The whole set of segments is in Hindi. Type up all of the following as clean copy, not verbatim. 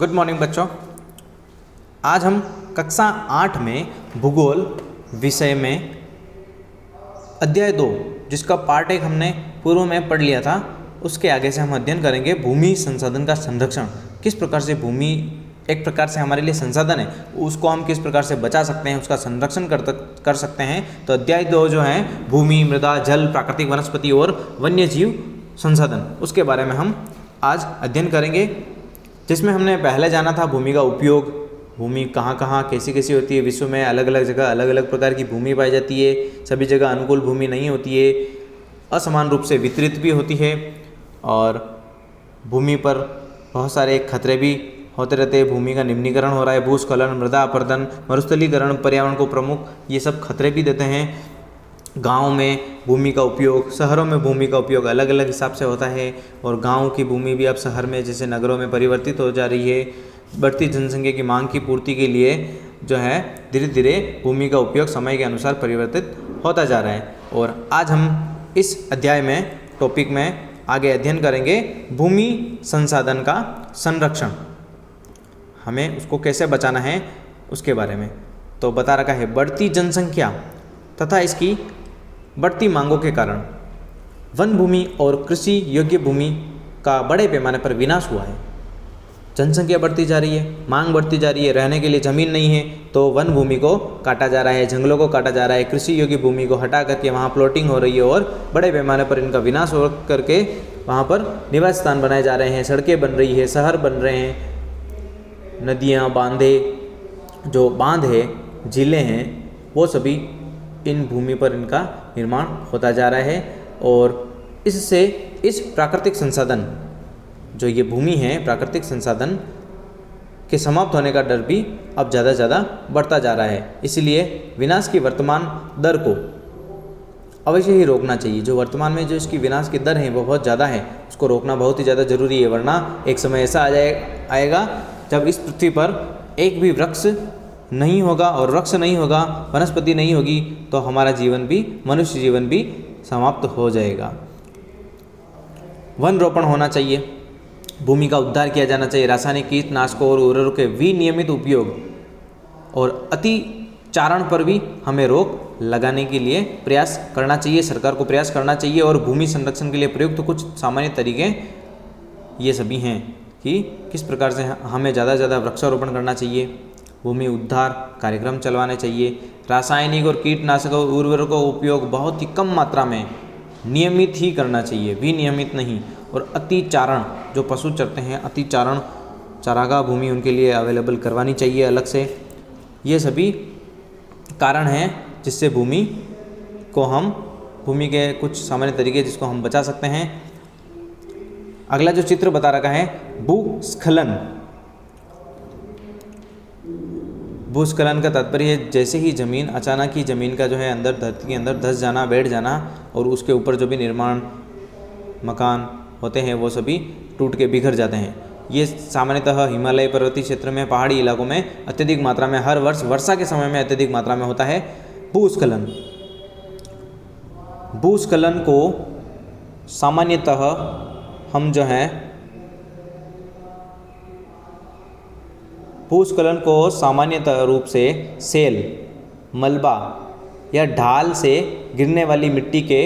गुड मॉर्निंग बच्चों। आज हम कक्षा 8 में भूगोल विषय में अध्याय 2 जिसका पार्ट 1 हमने पूर्व में पढ़ लिया था, उसके आगे से हम अध्ययन करेंगे भूमि संसाधन का संरक्षण। किस प्रकार से भूमि एक प्रकार से हमारे लिए संसाधन है, उसको हम किस प्रकार से बचा सकते हैं, उसका संरक्षण कर सकते हैं। तो अध्याय 2 जो है भूमि, मृदा, जल, प्राकृतिक वनस्पति और वन्य जीव संसाधन, उसके बारे में हम आज अध्ययन करेंगे। जिसमें हमने पहले जाना था भूमि का उपयोग, भूमि कहाँ कहाँ कैसी कैसी होती है। विश्व में अलग अलग जगह अलग अलग प्रकार की भूमि पाई जाती है। सभी जगह अनुकूल भूमि नहीं होती है, असमान रूप से वितरित भी होती है और भूमि पर बहुत सारे खतरे भी होते रहते हैं। भूमि का निम्नीकरण हो रहा है, भूस्खलन, मृदा अपरदन, मरुस्थलीकरण पर्यावरण को प्रमुख ये सब खतरे भी देते हैं। गांव में भूमि का उपयोग, शहरों में भूमि का उपयोग अलग अलग हिसाब से होता है और गांव की भूमि भी अब शहर में जैसे नगरों में परिवर्तित हो जा रही है। बढ़ती जनसंख्या की मांग की पूर्ति के लिए जो है धीरे धीरे भूमि का उपयोग समय के अनुसार परिवर्तित होता जा रहा है। और आज हम इस अध्याय में टॉपिक में आगे अध्ययन करेंगे भूमि संसाधन का संरक्षण, हमें उसको कैसे बचाना है उसके बारे में। तो बता रखा है बढ़ती जनसंख्या तथा इसकी बढ़ती मांगों के कारण वन भूमि और कृषि योग्य भूमि का बड़े पैमाने पर विनाश हुआ है। जनसंख्या बढ़ती जा रही है, मांग बढ़ती जा रही है, रहने के लिए ज़मीन नहीं है तो वन भूमि को काटा जा रहा है, जंगलों को काटा जा रहा है, कृषि योग्य भूमि को हटा करके वहाँ प्लॉटिंग हो रही है और बड़े पैमाने पर इनका विनाश हो करके वहाँ पर निवास स्थान बनाए जा रहे हैं, सड़कें बन रही है, शहर बन रहे हैं, नदियाँ, बांधे, जो बांध है, झीलें हैं, वो सभी इन भूमि पर इनका निर्माण होता जा रहा है। और इससे इस प्राकृतिक संसाधन जो ये भूमि है, प्राकृतिक संसाधन के समाप्त होने का डर भी अब ज़्यादा से ज़्यादा बढ़ता जा रहा है। इसलिए विनाश की वर्तमान दर को अवश्य ही रोकना चाहिए। जो वर्तमान में जो इसकी विनाश की दर है वो बहुत ज़्यादा है, उसको रोकना बहुत ही ज़्यादा ज़रूरी है। वरना एक समय ऐसा आएगा जब इस पृथ्वी पर एक भी वृक्ष नहीं होगा, और वृक्ष नहीं होगा, वनस्पति नहीं होगी तो हमारा जीवन भी, मनुष्य जीवन भी समाप्त हो जाएगा। वन रोपण होना चाहिए, भूमि का उद्धार किया जाना चाहिए, रासायनिक कीटनाशकों और उर्वरकों के विनियमित उपयोग और अतिचारण पर भी हमें रोक लगाने के लिए प्रयास करना चाहिए, सरकार को प्रयास करना चाहिए। और भूमि संरक्षण के लिए प्रयुक्त तो कुछ सामान्य तरीके ये सभी हैं कि किस प्रकार से हमें ज़्यादा से ज़्यादा वृक्षारोपण करना चाहिए, भूमि उद्धार कार्यक्रम चलवाने चाहिए, रासायनिक और कीटनाशकों और उर्वरकों का उपयोग बहुत ही कम मात्रा में नियमित ही करना चाहिए, विनियमित नहीं। और अतिचारण, जो पशु चरते हैं, अतिचारण चारागाह भूमि उनके लिए अवेलेबल करवानी चाहिए अलग से। ये सभी कारण हैं जिससे भूमि के कुछ सामान्य तरीके जिसको हम बचा सकते हैं। अगला जो चित्र बता रखा है भूस्खलन। भूस्खलन का तात्पर्य है जैसे ही ज़मीन अचानक ही ज़मीन का जो है अंदर धरती के अंदर धंस जाना, बैठ जाना और उसके ऊपर जो भी निर्माण मकान होते हैं वो सभी टूट के बिखर जाते हैं। ये सामान्यतः हिमालय पर्वतीय क्षेत्र में, पहाड़ी इलाकों में अत्यधिक मात्रा में हर वर्ष वर्षा के समय में अत्यधिक मात्रा में होता है भूस्खलन। भूस्खलन को सामान्यतः हम जो है भूस्खलन को सामान्यतः रूप से सेल, मलबा या ढाल से गिरने वाली मिट्टी के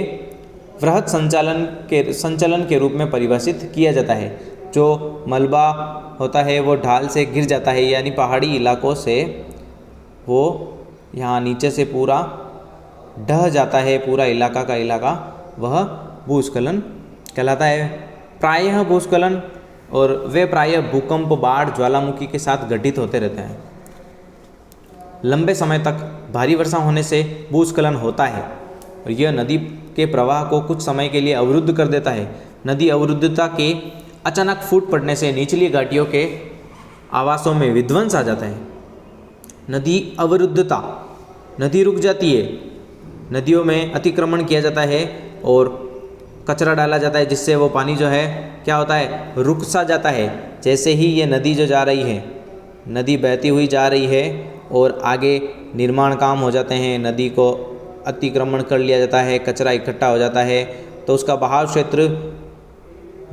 वृहद संचलन के रूप में परिभाषित किया जाता है। जो मलबा होता है वो ढाल से गिर जाता है, यानी पहाड़ी इलाकों से वो यहाँ नीचे से पूरा ढह जाता है, पूरा इलाका का इलाका, वह भूस्खलन कहलाता है। प्रायः भूस्खलन और वे प्रायः भूकंप, बाढ़, ज्वालामुखी के साथ घटित होते रहते हैं। लंबे समय तक भारी वर्षा होने से भूस्खलन होता है और यह नदी के प्रवाह को कुछ समय के लिए अवरुद्ध कर देता है। नदी अवरुद्धता के अचानक फूट पड़ने से निचली घाटियों के आवासों में विध्वंस आ जाता है। नदी अवरुद्धता, नदी रुक जाती है, नदियों में अतिक्रमण किया जाता है और कचरा डाला जाता है, जिससे वो पानी जो है क्या होता है, रुक सा जाता है। जैसे ही ये नदी जो जा रही है, नदी बहती हुई जा रही है और आगे निर्माण काम हो जाते हैं, नदी को अतिक्रमण कर लिया जाता है, कचरा इकट्ठा हो जाता है, तो उसका बहाव क्षेत्र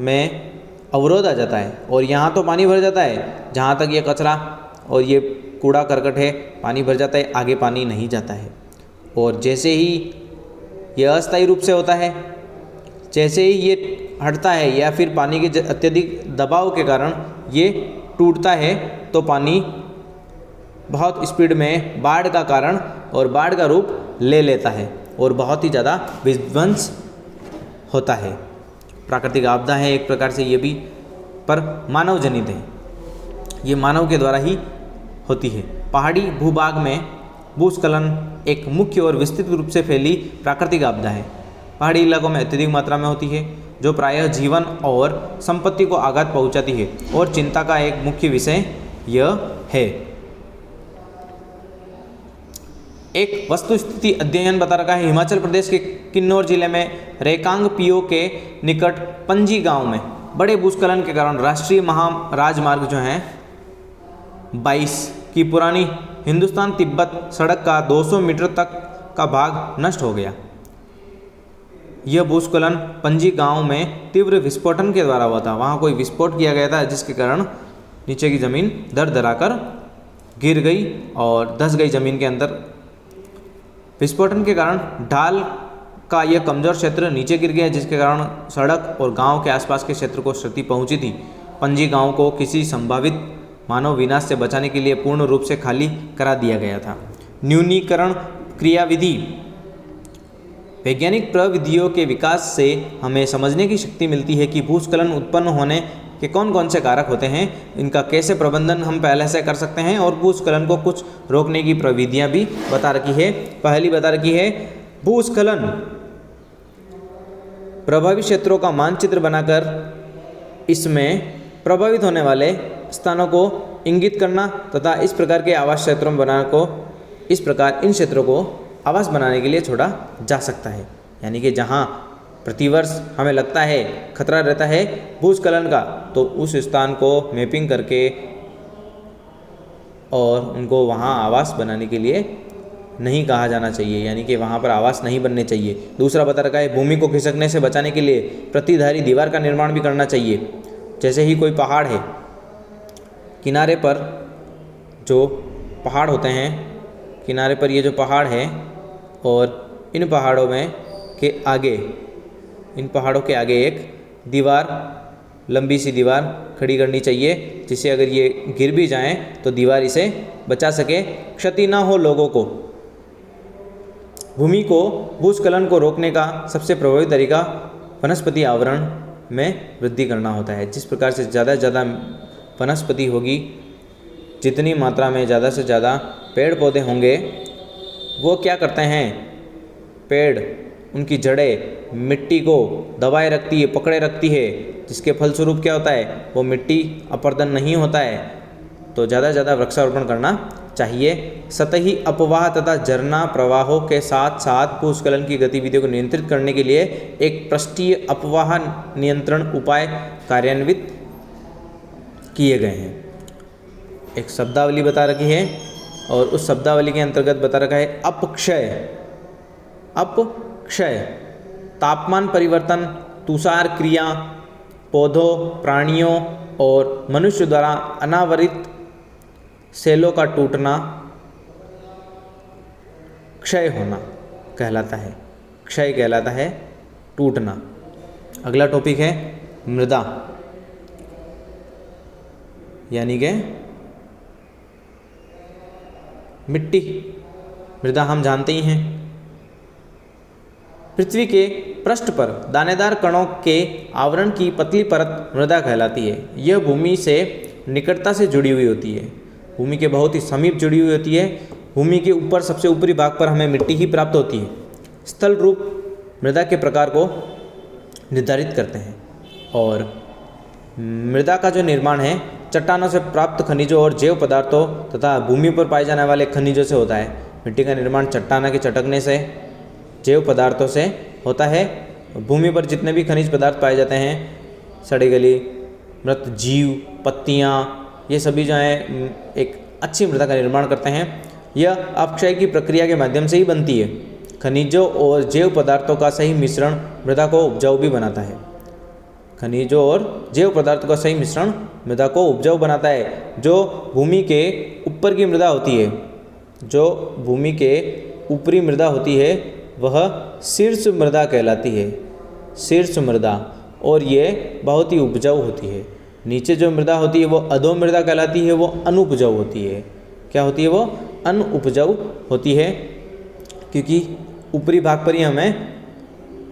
में अवरोध आ जाता है और यहाँ तो पानी भर जाता है, जहाँ तक ये कचरा और ये कूड़ा करकट है पानी भर जाता है, आगे पानी नहीं जाता है। और जैसे ही ये अस्थायी रूप से होता है, जैसे ही ये हटता है या फिर पानी के अत्यधिक दबाव के कारण ये टूटता है तो पानी बहुत स्पीड में बाढ़ का कारण और बाढ़ का रूप ले लेता है और बहुत ही ज़्यादा विध्वंस होता है। प्राकृतिक आपदा है एक प्रकार से ये भी, पर मानव जनित है, ये मानव के द्वारा ही होती है। पहाड़ी भूभाग में भूस्खलन एक मुख्य और विस्तृत रूप से फैली प्राकृतिक आपदा है। पहाड़ी इलाकों में अत्यधिक मात्रा में होती है, जो प्रायः जीवन और संपत्ति को आघात पहुंचाती है और चिंता का एक मुख्य विषय यह है। एक वस्तुस्थिति अध्ययन बता रखा है, हिमाचल प्रदेश के किन्नौर जिले में रेकांग पियो के निकट पंजी गांव में बड़े भूस्खलन के कारण राष्ट्रीय महाराजमार्ग जो है 22 की पुरानी हिंदुस्तान तिब्बत सड़क का 200 मीटर तक का भाग नष्ट हो गया। यह भूस्खलन पंजी गांव में तीव्र विस्फोटन के द्वारा हुआ था। वहाँ कोई विस्फोट किया गया था जिसके कारण नीचे की ज़मीन दर-दराकर गिर गई और धंस गई ज़मीन के अंदर। विस्फोटन के कारण ढाल का यह कमज़ोर क्षेत्र नीचे गिर गया, जिसके कारण सड़क और गांव के आसपास के क्षेत्र को क्षति पहुंची थी। पंजी गांव को किसी संभावित मानव विनाश से बचाने के लिए पूर्ण रूप से खाली करा दिया गया था। न्यूनीकरण क्रियाविधि। वैज्ञानिक प्रविधियों के विकास से हमें समझने की शक्ति मिलती है कि भूस्खलन उत्पन्न होने के कौन कौन से कारक होते हैं, इनका कैसे प्रबंधन हम पहले से कर सकते हैं और भूस्खलन को कुछ रोकने की प्रविधियां भी बता रखी है। पहली बता रखी है भूस्खलन प्रभावित क्षेत्रों का मानचित्र बनाकर इसमें प्रभावित होने वाले स्थानों को इंगित करना तथा इस प्रकार के आवास क्षेत्रों में बनाने को, इस प्रकार इन क्षेत्रों को आवास बनाने के लिए छोड़ा जा सकता है। यानी कि जहाँ प्रतिवर्ष हमें लगता है खतरा रहता है भूस्खलन का, तो उस स्थान को मैपिंग करके और उनको वहाँ आवास बनाने के लिए नहीं कहा जाना चाहिए, यानी कि वहाँ पर आवास नहीं बनने चाहिए। दूसरा बता रखा है भूमि को खिसकने से बचाने के लिए प्रतिधारी दीवार का निर्माण भी करना चाहिए। जैसे ही कोई पहाड़ है, किनारे पर जो पहाड़ होते हैं, किनारे पर ये जो पहाड़ है और इन पहाड़ों में के आगे, इन पहाड़ों के आगे एक दीवार, लंबी सी दीवार खड़ी करनी चाहिए, जिससे अगर ये गिर भी जाएं तो दीवार इसे बचा सके, क्षति ना हो लोगों को। भूमि को भूस्खलन को रोकने का सबसे प्रभावी तरीका वनस्पति आवरण में वृद्धि करना होता है। जिस प्रकार से ज़्यादा से ज़्यादा वनस्पति होगी, जितनी मात्रा में ज़्यादा से ज़्यादा पेड़ पौधे होंगे, वो क्या करते हैं, पेड़ उनकी जड़ें मिट्टी को दबाए रखती है, पकड़े रखती है, जिसके फलस्वरूप क्या होता है, वो मिट्टी अपरदन नहीं होता है। तो ज़्यादा से ज़्यादा वृक्षारोपण करना चाहिए। सतही अपवाह तथा झरना प्रवाहों के साथ साथ भूस्खलन की गतिविधियों को नियंत्रित करने के लिए एक पृष्ठीय अपवाह नियंत्रण उपाय कार्यान्वित किए गए हैं। एक शब्दावली बता रखी है और उस शब्दावली के अंतर्गत बता रखा है अपक्षय। अपक्षय तापमान परिवर्तन, तुषार क्रिया, पौधों, प्राणियों और मनुष्य द्वारा अनावरित सेलों का टूटना क्षय होना कहलाता है। क्षय कहलाता है टूटना। अगला टॉपिक है मृदा, यानी कि मिट्टी। मृदा हम जानते ही हैं, पृथ्वी के पृष्ठ पर दानेदार कणों के आवरण की पतली परत मृदा कहलाती है। यह भूमि से निकटता से जुड़ी हुई होती है, भूमि के बहुत ही समीप जुड़ी हुई होती है। भूमि के ऊपर सबसे ऊपरी भाग पर हमें मिट्टी ही प्राप्त होती है। स्थल रूप मृदा के प्रकार को निर्धारित करते हैं और मृदा का जो निर्माण है चट्टानों से प्राप्त खनिजों और जैव पदार्थों तथा भूमि पर पाए जाने वाले खनिजों से होता है। मिट्टी का निर्माण चट्टानों के चटकने से, जैव पदार्थों से होता है। भूमि पर जितने भी खनिज पदार्थ पाए जाते हैं, सड़ी गली मृत जीव, पत्तियाँ, ये सभी जो हैं एक अच्छी मृदा का निर्माण करते हैं। यह अपक्षय की प्रक्रिया के माध्यम से ही बनती है। खनिजों और जैव पदार्थों का सही मिश्रण मृदा को उपजाऊ भी बनाता है। खनिजों और जैव पदार्थों का सही मिश्रण मृदा को उपजाऊ बनाता है। जो भूमि के ऊपर की मृदा होती है, जो भूमि के ऊपरी मृदा होती है वह शीर्ष मृदा कहलाती है, शीर्ष मृदा, और ये बहुत ही उपजाऊ होती है। नीचे जो मृदा होती है वो अधो मृदा कहलाती है, वो अनुपजाऊ होती है। क्या होती है? वो अनुपजाऊ होती है, क्योंकि ऊपरी भाग पर ही हमें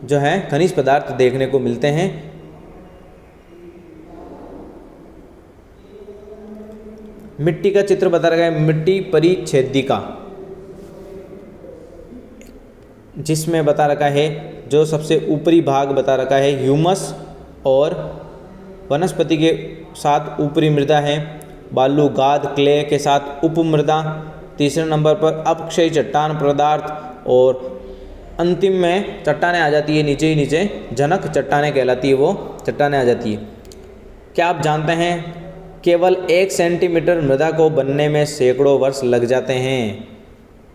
जो है खनिज पदार्थ देखने को मिलते हैं। मिट्टी का चित्र बता रखा है, मिट्टी परिच्छेदिका, जिसमें बता रखा है जो सबसे ऊपरी भाग बता रखा है ह्यूमस और वनस्पति के साथ ऊपरी मृदा है, बालू गाद क्ले के साथ उपमृदा, तीसरे नंबर पर अपक्षय चट्टान पदार्थ, और अंतिम में चट्टानें आ जाती है, नीचे ही नीचे जनक चट्टानें कहलाती है, वो चट्टानें आ जाती है। क्या आप जानते हैं केवल 1 सेंटीमीटर मृदा को बनने में सैकड़ों वर्ष लग जाते हैं।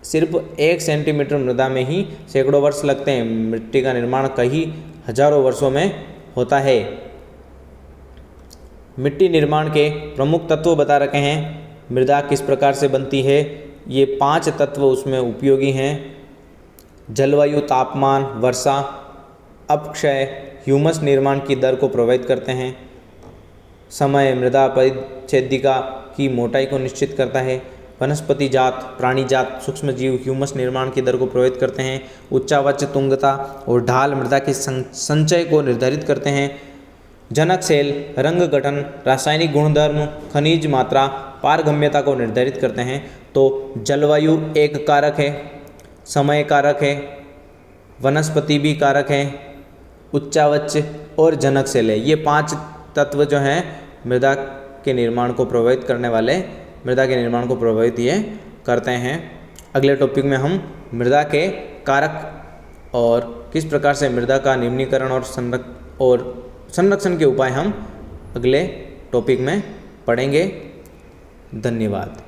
सिर्फ 1 सेंटीमीटर मृदा में ही सैकड़ों वर्ष लगते हैं। मिट्टी का निर्माण कई हजारों वर्षों में होता है। मिट्टी निर्माण के प्रमुख तत्व बता रखे हैं। मृदा किस प्रकार से बनती है, ये 5 तत्व उसमें उपयोगी हैं। जलवायु, तापमान, वर्षा, अपक्षय, ह्यूमस निर्माण की दर को प्रभावित करते हैं। समय मृदा परिच्छेदिका की मोटाई को निश्चित करता है। वनस्पति जात, प्राणी जात, सूक्ष्म जीव ह्यूमस निर्माण की दर को प्रभावित करते हैं। उच्चावच, तुंगता और ढाल मृदा के संचय को निर्धारित करते हैं। जनक सेल रंग गठन, रासायनिक गुणधर्म, खनिज मात्रा, पारगम्यता को निर्धारित करते हैं। तो जलवायु एक कारक है, समय कारक है, वनस्पति भी कारक है, उच्चावच और जनक सेल है। ये 5 तत्व जो हैं मृदा के निर्माण को प्रभावित करने वाले, मृदा के निर्माण को प्रभावित ये करते हैं। अगले टॉपिक में हम मृदा के कारक और किस प्रकार से मृदा का निम्नीकरण और संरक्षण के उपाय हम अगले टॉपिक में पढ़ेंगे। धन्यवाद।